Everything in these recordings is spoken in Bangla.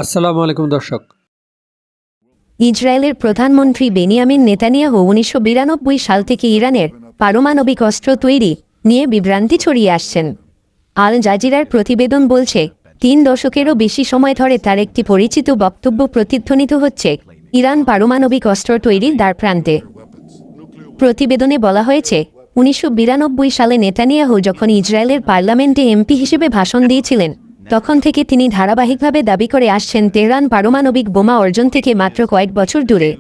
আসসালামু আলাইকুম দর্শক। ইসরায়েলের প্রধানমন্ত্রী বেনিয়ামিন নেতানিয়াহু ১৯৯২ সাল থেকে ইরানের পারমাণবিক অস্ত্র তৈরি নিয়ে বিভ্রান্তি ছড়িয়ে আসছেন। আল জাজিরার প্রতিবেদন বলছে ৩ দশকেরও বেশি সময় ধরে তার একটি পরিচিত বক্তব্য প্রতিধ্বনিত হচ্ছে ইরান পারমাণবিক অস্ত্র তৈরির দ্বারপ্রান্তে। প্রতিবেদনে বলা হয়েছে ১৯৯২ সালে নেতানিয়াহু যখন ইসরায়েলের পার্লামেন্টে এমপি হিসেবে ভাষণ দিয়েছিলেন তখন থেকে তিনি ধারাবাহিকভাবে দাবি করে আসছেন তেহরান পারমাণবিক বোমা অর্জন থেকে মাত্র কয়েক বছর দূরে।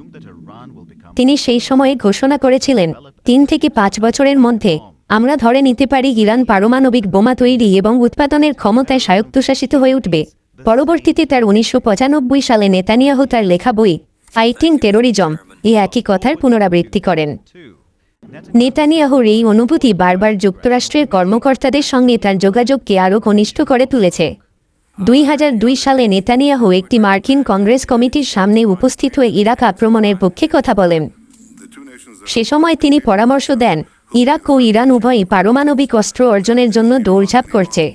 তিনি সেই সময়ে ঘোষণা করেছিলেন ৩ থেকে ৫ বছরের মধ্যে আমরা ধরে নিতে পারি ইরান পারমাণবিক বোমা তৈরি এবং উৎপাদনের ক্ষমতায় স্বায়ত্তশাসিত হয়ে উঠবে। পরবর্তীতে তার ১৯৯৫ সালে নেতানিয়াহু তার লেখা বই ফাইটিং টেরোরিজম এই একই কথার পুনরাবৃত্তি করেন। নেতানিয়াহুর এই অনুভূতি বারবার যুক্তরাষ্ট্রের কর্মকর্তাদের সঙ্গে তার যোগাযোগকে আরও ঘনিষ্ঠ করে তুলেছে। ২০০২ সালে নেতানিয়াহু একটি মার্কিন কংগ্রেস কমিটির সামনে উপস্থিত হয়ে ইরাক আক্রমণের পক্ষে কথা বলেন। সে সময় তিনি পরামর্শ দেন ইরাক ও ইরান উভয়ই পারমাণবিক অস্ত্র অর্জনের জন্য দৌড়ঝাঁপ করছে।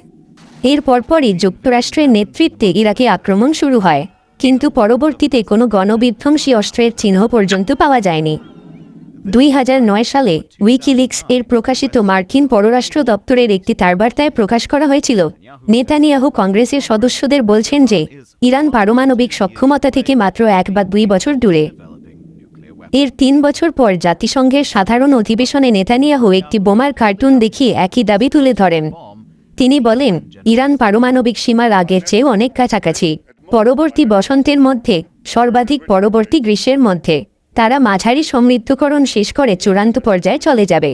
এর পরপরই যুক্তরাষ্ট্রের নেতৃত্বে ইরাকে আক্রমণ শুরু হয়, কিন্তু পরবর্তীতে কোনো গণবিধ্বংসী অস্ত্রের চিহ্ন পর্যন্ত পাওয়া যায়নি। ২০০৯ সালে উইকিলিক্স এর প্রকাশিত মার্কিন পররাষ্ট্র দপ্তরের একটি তারবার্তায় প্রকাশ করা হয়েছিল নেতানিয়াহু কংগ্রেসের সদস্যদের বলছেন যে ইরান পারমাণবিক সক্ষমতা থেকে মাত্র ১ বা ২ বছর দূরে। এর ৩ বছর পর জাতিসংঘের সাধারণ অধিবেশনে নেতানিয়াহু একটি বোমার কার্টুন দেখিয়ে একই দাবি তুলে ধরেন। তিনি বলেন ইরান পারমাণবিক সীমার আগের চেয়ে অনেক কাছাকাছি। পরবর্তী বসন্তের মধ্যে, সর্বাধিক পরবর্তী গ্রীষ্মের মধ্যে তারা মাঝারি সমৃদ্ধকরণ শেষ করে চূড়ান্ত পর্যায়ে চলে যাবে।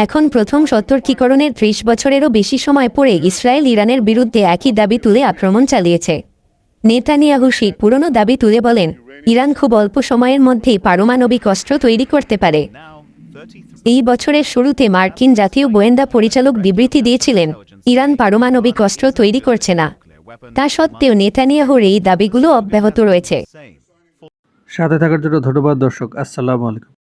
এখন প্রথম সতর্কীকরণের ৩০ বছরেরও বেশি সময় পরে ইসরায়েল ইরানের বিরুদ্ধে একই দাবি তুলে আক্রমণ চালিয়েছে। নেতানিয়াহু সেই পুরনো দাবি তুলে বলেন ইরান খুব অল্প সময়ের মধ্যেই পারমাণবিক অস্ত্র তৈরি করতে পারে। এই বছরের শুরুতে মার্কিন জাতীয় গোয়েন্দা পরিচালক বিবৃতি দিয়েছিলেন ইরান পারমাণবিক অস্ত্র তৈরি করছে না। তা সত্ত্বেও নেতানিয়াহুর এই দাবিগুলো অব্যাহত রয়েছে। সাথে থাকার জন্য ধন্যবাদ দর্শক। আসসালামু আলাইকুম।